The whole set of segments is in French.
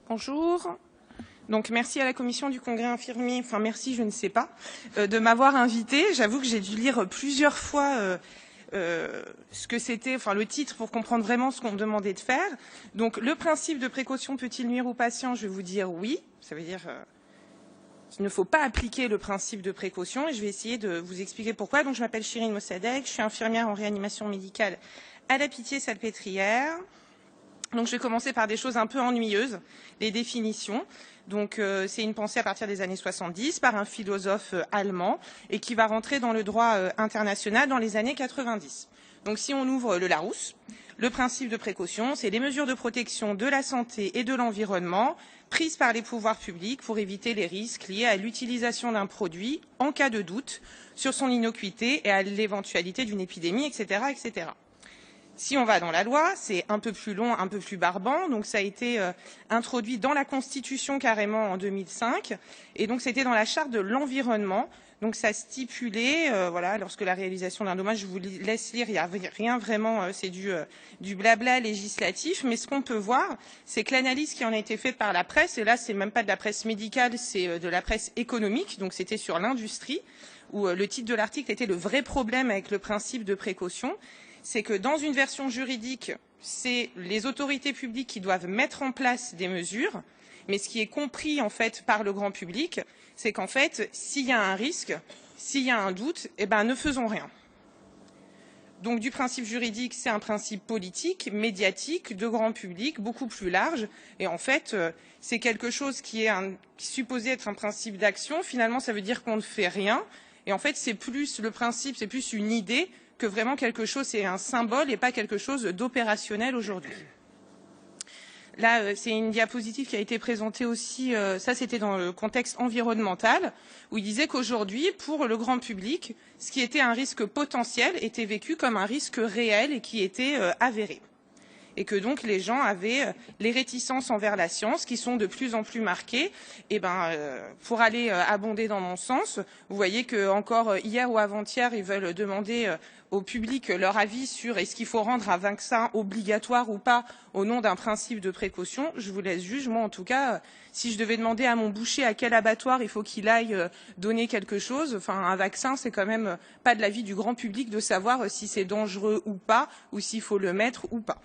Bonjour. Donc merci à la commission du congrès infirmier, enfin merci, je ne sais pas, de m'avoir invité. J'avoue que j'ai dû lire plusieurs fois ce que c'était, enfin le titre pour comprendre vraiment ce qu'on me demandait de faire. Donc le principe de précaution peut-il nuire aux patients? Je vais vous dire oui. Ça veut dire qu'il ne faut pas appliquer le principe de précaution et je vais essayer de vous expliquer pourquoi. Donc je m'appelle Chirine Mossadegh, je suis infirmière en réanimation médicale à la Pitié-Salpêtrière. Donc je vais commencer par des choses un peu ennuyeuses, les définitions. Donc c'est une pensée à partir des années 70 par un philosophe allemand et qui va rentrer dans le droit international dans les années 90. Donc si on ouvre le Larousse, le principe de précaution, c'est les mesures de protection de la santé et de l'environnement prises par les pouvoirs publics pour éviter les risques liés à l'utilisation d'un produit en cas de doute sur son innocuité et à l'éventualité d'une épidémie, etc., etc. Si on va dans la loi, c'est un peu plus long, un peu plus barbant. Donc ça a été introduit dans la Constitution carrément en 2005. Et donc c'était dans la Charte de l'environnement. Donc ça stipulait, voilà, lorsque la réalisation d'un dommage, je vous laisse lire, il n'y a rien vraiment, c'est du blabla législatif. Mais ce qu'on peut voir, c'est que l'analyse qui en a été faite par la presse, et là c'est même pas de la presse médicale, c'est de la presse économique, donc c'était sur l'industrie, où le titre de l'article était le vrai problème avec le principe de précaution. C'est que dans une version juridique, c'est les autorités publiques qui doivent mettre en place des mesures, mais ce qui est compris en fait par le grand public, c'est qu'en fait, s'il y a un risque, s'il y a un doute, eh ben ne faisons rien. Donc du principe juridique, c'est un principe politique, médiatique, de grand public, beaucoup plus large, et en fait, c'est quelque chose qui est supposé être un principe d'action. Finalement, ça veut dire qu'on ne fait rien, et en fait, c'est plus le principe, c'est plus une idée que vraiment quelque chose, c'est un symbole et pas quelque chose d'opérationnel aujourd'hui. Là, c'est une diapositive qui a été présentée aussi, ça c'était dans le contexte environnemental, où il disait qu'aujourd'hui, pour le grand public, ce qui était un risque potentiel était vécu comme un risque réel et qui était avéré. Et que donc les gens avaient les réticences envers la science qui sont de plus en plus marquées. Et pour aller abonder dans mon sens, vous voyez que encore hier ou avant-hier, ils veulent demander au public leur avis sur est-ce qu'il faut rendre un vaccin obligatoire ou pas au nom d'un principe de précaution. Je vous laisse juger. Moi, en tout cas, si je devais demander à mon boucher à quel abattoir il faut qu'il aille donner quelque chose, enfin un vaccin, c'est quand même pas de l'avis du grand public de savoir si c'est dangereux ou pas, ou s'il faut le mettre ou pas.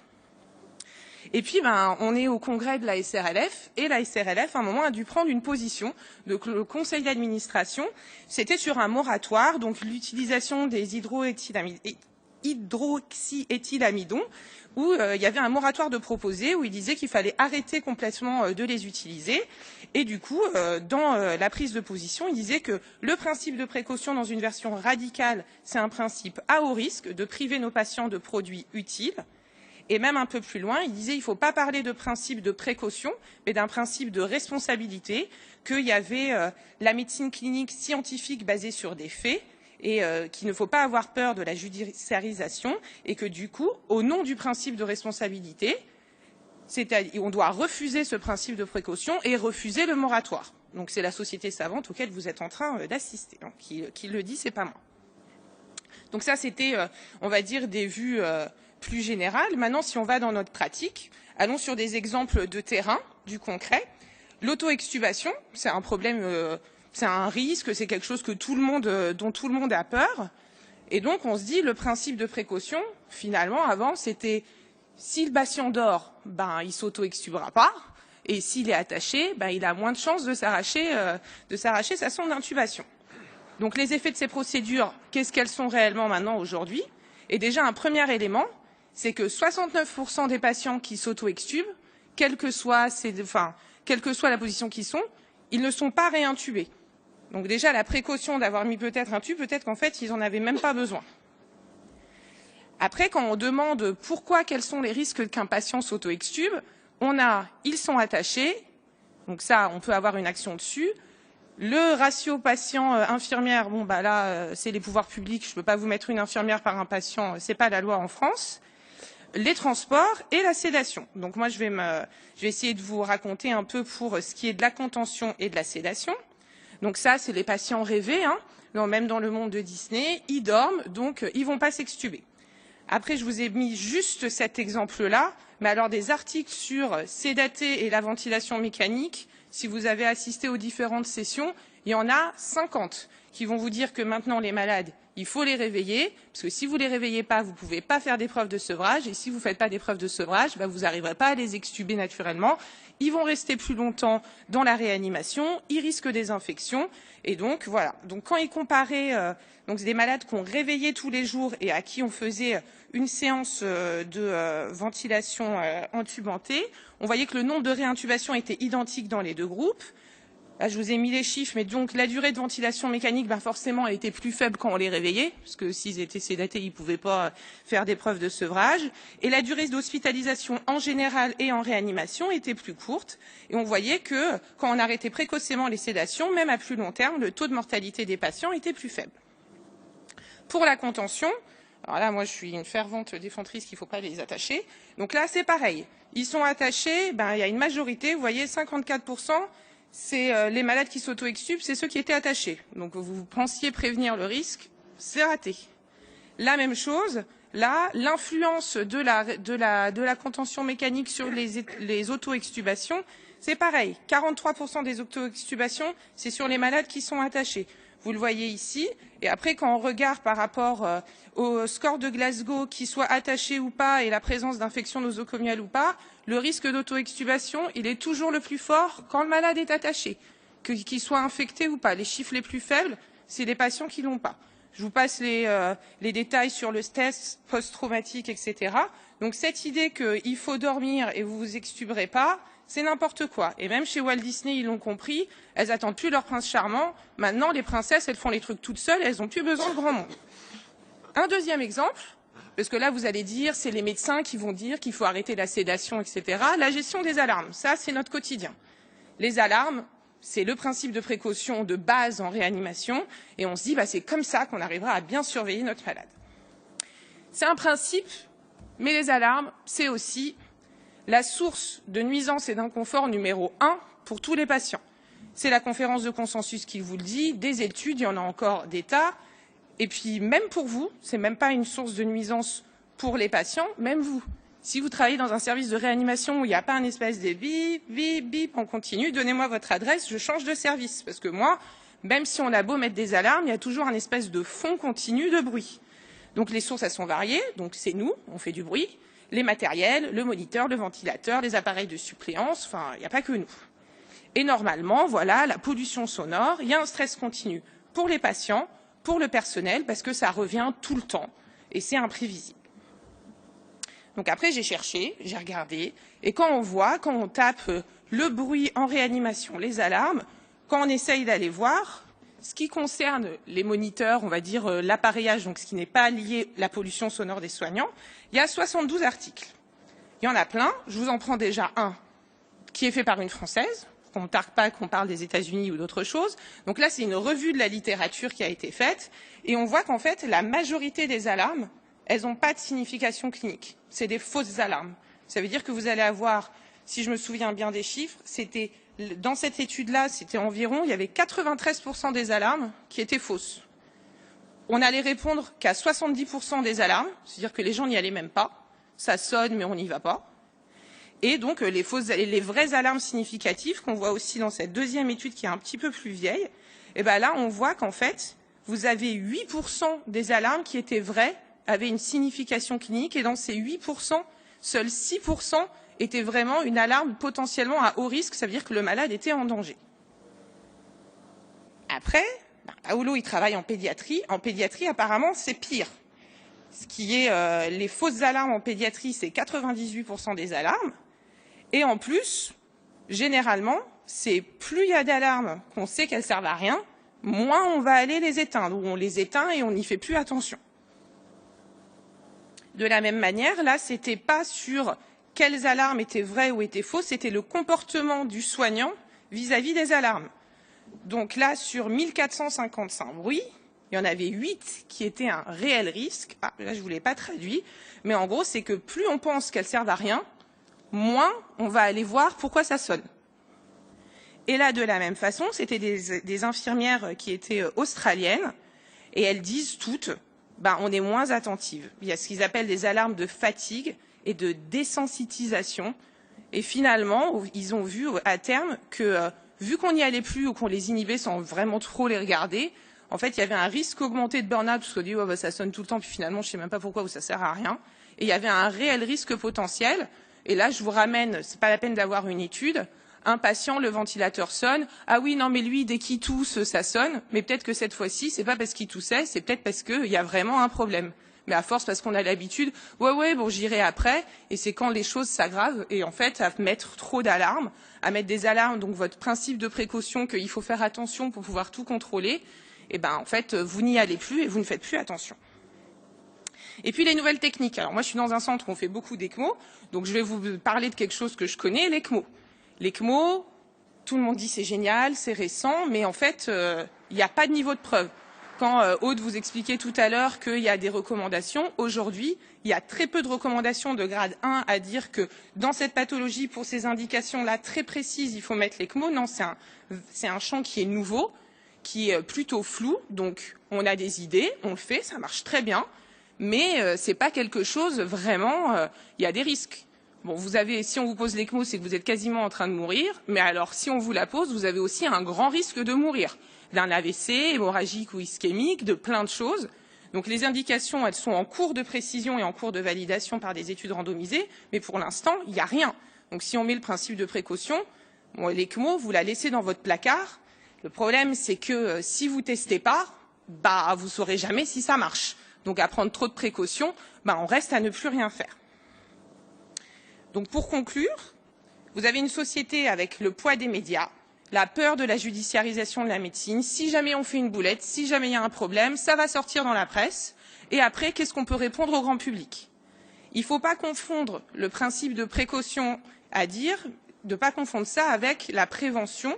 Et puis, on est au congrès de la SRLF, et la SRLF, à un moment, a dû prendre une position. Donc, le conseil d'administration, c'était sur un moratoire, donc l'utilisation des hydroxyéthylamidons, où il y avait un moratoire de proposer, où il disait qu'il fallait arrêter complètement de les utiliser. Et du coup, dans la prise de position, il disait que le principe de précaution, dans une version radicale, c'est un principe à haut risque de priver nos patients de produits utiles. Et même un peu plus loin, il disait qu'il ne faut pas parler de principe de précaution, mais d'un principe de responsabilité, qu'il y avait la médecine clinique scientifique basée sur des faits, et qu'il ne faut pas avoir peur de la judiciarisation, et que du coup, au nom du principe de responsabilité, on doit refuser ce principe de précaution et refuser le moratoire. Donc c'est la société savante auquel vous êtes en train d'assister, hein, qui le dit, c'est pas moi. Donc ça, c'était, on va dire, des vues plus générales. Maintenant, si on va dans notre pratique, allons sur des exemples de terrain, du concret. L'auto-extubation, c'est un problème, c'est un risque, c'est quelque chose que dont tout le monde a peur. Et donc, on se dit, le principe de précaution, finalement, avant, c'était si le patient dort, il s'auto-extubera pas. Et s'il est attaché, il a moins de chances de s'arracher sa sonde d'intubation. Donc les effets de ces procédures, qu'est-ce qu'elles sont réellement maintenant aujourd'hui? Et déjà un premier élément, c'est que 69% des patients qui s'auto-extubent, quelle que soit la position qu'ils sont, ils ne sont pas réintubés. Donc déjà la précaution d'avoir mis peut-être un tube, peut-être qu'en fait ils n'en avaient même pas besoin. Après, quand on demande quels sont les risques qu'un patient s'auto-extube, ils sont attachés, donc ça on peut avoir une action dessus. Le ratio patient-infirmière, c'est les pouvoirs publics. Je ne peux pas vous mettre une infirmière par un patient, c'est pas la loi en France. Les transports et la sédation. Donc moi, je vais essayer de vous raconter un peu pour ce qui est de la contention et de la sédation. Donc ça, c'est les patients rêvés, hein. Même dans le monde de Disney, ils dorment, donc ils vont pas s'extuber. Après, je vous ai mis juste cet exemple-là, Mais alors des articles sur sédaté et la ventilation mécanique, si vous avez assisté aux différentes sessions, il y en a 50 qui vont vous dire que maintenant les malades, il faut les réveiller, parce que si vous ne les réveillez pas, vous ne pouvez pas faire d'épreuves de sevrage, et si vous ne faites pas d'épreuves de sevrage, vous n'arriverez pas à les extuber naturellement. Ils vont rester plus longtemps dans la réanimation, ils risquent des infections, et donc voilà. Donc quand ils comparaient des malades qu'on réveillait tous les jours et à qui on faisait une séance de ventilation intubantée, on voyait que le nombre de réintubations était identique dans les deux groupes. Là, je vous ai mis les chiffres, mais donc la durée de ventilation mécanique, forcément, elle était plus faible quand on les réveillait, parce que s'ils étaient sédatés, ils ne pouvaient pas faire d'épreuves de sevrage. Et la durée d'hospitalisation en général et en réanimation était plus courte. Et on voyait que quand on arrêtait précocement les sédations, même à plus long terme, le taux de mortalité des patients était plus faible. Pour la contention, alors là, moi, je suis une fervente défenseur qu'il ne faut pas les attacher. Donc là, c'est pareil. Ils sont attachés, il y a une majorité, vous voyez, 54%. C'est les malades qui s'auto-extubent, c'est ceux qui étaient attachés. Donc vous pensiez prévenir le risque, c'est raté. La même chose, là, l'influence de la contention mécanique sur les auto-extubations, c'est pareil. 43% des auto-extubations, c'est sur les malades qui sont attachés. Vous le voyez ici. Et après, quand on regarde par rapport au score de Glasgow, qu'il soit attaché ou pas, et la présence d'infection nosocomiale ou pas, le risque d'auto-extubation, il est toujours le plus fort quand le malade est attaché, qu'il soit infecté ou pas. Les chiffres les plus faibles, c'est les patients qui l'ont pas. Je vous passe les détails sur le test post-traumatique, etc. Donc cette idée qu'il faut dormir et vous vous extuberez pas, c'est n'importe quoi. Et même chez Walt Disney, ils l'ont compris, elles attendent plus leur prince charmant. Maintenant, les princesses, elles font les trucs toutes seules, elles n'ont plus besoin de grand monde. Un deuxième exemple, parce que là, vous allez dire, c'est les médecins qui vont dire qu'il faut arrêter la sédation, etc. La gestion des alarmes, ça, c'est notre quotidien. Les alarmes, c'est le principe de précaution de base en réanimation, et on se dit, c'est comme ça qu'on arrivera à bien surveiller notre malade. C'est un principe, mais les alarmes, c'est aussi la source de nuisance et d'inconfort numéro 1 pour tous les patients. C'est la conférence de consensus qui vous le dit, des études, il y en a encore des tas. Et puis, même pour vous, ce n'est même pas une source de nuisance pour les patients, même vous. Si vous travaillez dans un service de réanimation où il n'y a pas un espèce de bip, bip, bip, on continue, donnez-moi votre adresse, je change de service. Parce que moi, même si on a beau mettre des alarmes, il y a toujours un espèce de fond continu de bruit. Donc les sources, elles sont variées, donc c'est nous, on fait du bruit. Les matériels, le moniteur, le ventilateur, les appareils de suppléance, il n'y a pas que nous. Et normalement, voilà, la pollution sonore, il y a un stress continu pour les patients, pour le personnel, parce que ça revient tout le temps, et c'est imprévisible. Donc après, j'ai cherché, j'ai regardé, et quand on tape le bruit en réanimation, les alarmes, quand on essaye d'aller voir, ce qui concerne les moniteurs, on va dire l'appareillage, donc ce qui n'est pas lié à la pollution sonore des soignants, il y a 72 articles. Il y en a plein, je vous en prends déjà un qui est fait par une Française, qu'on ne targue pas qu'on parle des États-Unis ou d'autre chose. Donc là, c'est une revue de la littérature qui a été faite, et on voit qu'en fait, la majorité des alarmes, elles n'ont pas de signification clinique. C'est des fausses alarmes. Ça veut dire que vous allez avoir, si je me souviens bien des chiffres, c'était dans cette étude-là, c'était environ, il y avait 93% des alarmes qui étaient fausses. On n'allait répondre qu'à 70% des alarmes, c'est-à-dire que les gens n'y allaient même pas. Ça sonne, mais on n'y va pas. Et donc, les vraies alarmes significatives qu'on voit aussi dans cette deuxième étude qui est un petit peu plus vieille, et là, on voit qu'en fait, vous avez 8% des alarmes qui étaient vraies, avaient une signification clinique, et dans ces 8%, seuls 6% était vraiment une alarme potentiellement à haut risque, ça veut dire que le malade était en danger. Après, Paolo, il travaille en pédiatrie. En pédiatrie, apparemment, c'est pire. Ce qui est les fausses alarmes en pédiatrie, c'est 98% des alarmes. Et en plus, généralement, c'est plus il y a d'alarmes qu'on sait qu'elles servent à rien, moins on va aller les éteindre, ou on les éteint et on n'y fait plus attention. De la même manière, là, c'était pas sur quelles alarmes étaient vraies ou étaient fausses, c'était le comportement du soignant vis-à-vis des alarmes. Donc là, sur 1455 bruits, il y en avait 8 qui étaient un réel risque. Ah, là, je ne vous l'ai pas traduit, mais en gros, c'est que plus on pense qu'elles servent à rien, moins on va aller voir pourquoi ça sonne. Et là, de la même façon, c'était des infirmières qui étaient australiennes, et elles disent toutes, on est moins attentives. Il y a ce qu'ils appellent des alarmes de fatigue, et de désensitisation. Et finalement, ils ont vu à terme que, vu qu'on n'y allait plus ou qu'on les inhibait sans vraiment trop les regarder, en fait, il y avait un risque augmenté de burn-out, parce qu'on dit, ça sonne tout le temps, puis finalement, je ne sais même pas pourquoi, ou ça sert à rien. Et il y avait un réel risque potentiel. Et là, je vous ramène, c'est pas la peine d'avoir une étude. Un patient, le ventilateur sonne. Ah oui, non, mais lui, dès qu'il tousse, ça sonne. Mais peut-être que cette fois-ci, c'est pas parce qu'il toussait, c'est peut-être parce qu'il y a vraiment un problème. Mais à force, parce qu'on a l'habitude, ouais, bon, j'irai après. Et c'est quand les choses s'aggravent. Et en fait, à mettre trop d'alarmes, à mettre des alarmes, donc votre principe de précaution qu'il faut faire attention pour pouvoir tout contrôler, et ben, en fait, vous n'y allez plus et vous ne faites plus attention. Et puis les nouvelles techniques. Alors moi, je suis dans un centre où on fait beaucoup d'ECMO, donc je vais vous parler de quelque chose que je connais, l'ECMO. L'ECMO, tout le monde dit c'est génial, c'est récent, mais en fait, il n'y a pas de niveau de preuve. Quand Aude vous expliquait tout à l'heure qu'il y a des recommandations, aujourd'hui, il y a très peu de recommandations de grade 1 à dire que dans cette pathologie, pour ces indications-là très précises, il faut mettre l'ECMO. Non, c'est un champ qui est nouveau, qui est plutôt flou, donc on a des idées, on le fait, ça marche très bien, mais ce n'est pas quelque chose vraiment, il y a des risques. Bon, si on vous pose l'ECMO, c'est que vous êtes quasiment en train de mourir, mais alors si on vous la pose, vous avez aussi un grand risque de mourir, d'un AVC, hémorragique ou ischémique, de plein de choses. Donc les indications, elles sont en cours de précision et en cours de validation par des études randomisées, mais pour l'instant, il n'y a rien. Donc si on met le principe de précaution, bon, l'ECMO, vous la laissez dans votre placard. Le problème, c'est que si vous ne testez pas, vous ne saurez jamais si ça marche. Donc à prendre trop de précautions, on reste à ne plus rien faire. Donc pour conclure, vous avez une société avec le poids des médias, la peur de la judiciarisation de la médecine. Si jamais on fait une boulette, si jamais il y a un problème, ça va sortir dans la presse. Et après, qu'est-ce qu'on peut répondre au grand public? Il ne faut pas confondre le principe de précaution de ne pas confondre ça avec la prévention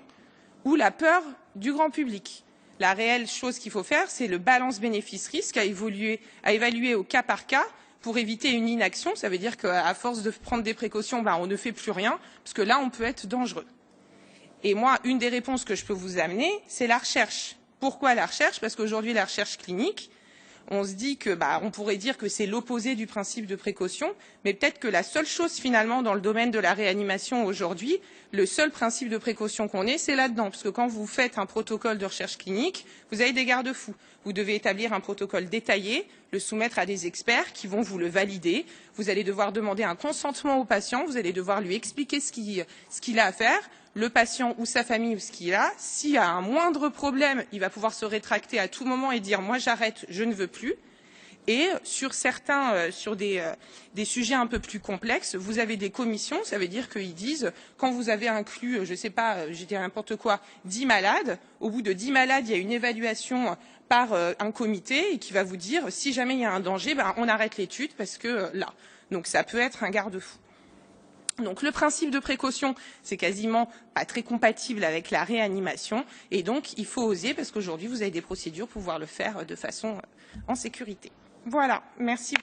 ou la peur du grand public. La réelle chose qu'il faut faire, c'est le balance bénéfice-risque à évaluer au cas par cas pour éviter une inaction. Ça veut dire qu'à force de prendre des précautions, on ne fait plus rien, parce que là, on peut être dangereux. Et moi, une des réponses que je peux vous amener, c'est la recherche. Pourquoi la recherche? Parce qu'aujourd'hui, la recherche clinique, on se dit que, on pourrait dire que c'est l'opposé du principe de précaution, mais peut-être que la seule chose finalement dans le domaine de la réanimation aujourd'hui, le seul principe de précaution qu'on ait, c'est là-dedans. Parce que quand vous faites un protocole de recherche clinique, vous avez des garde-fous. Vous devez établir un protocole détaillé, le soumettre à des experts qui vont vous le valider. Vous allez devoir demander un consentement au patient, vous allez devoir lui expliquer ce qu'il a à faire. Le patient ou sa famille ou ce qu'il a, s'il y a un moindre problème, il va pouvoir se rétracter à tout moment et dire « moi j'arrête, je ne veux plus ». Et sur des sujets un peu plus complexes, vous avez des commissions, ça veut dire qu'ils disent quand vous avez inclus, je ne sais pas, je dirais n'importe quoi, 10 malades, au bout de 10 malades, il y a une évaluation par un comité et qui va vous dire si jamais il y a un danger, on arrête l'étude parce que là. Donc ça peut être un garde-fou. Donc le principe de précaution, c'est quasiment pas très compatible avec la réanimation et donc il faut oser parce qu'aujourd'hui vous avez des procédures pour pouvoir le faire de façon en sécurité. Voilà, merci.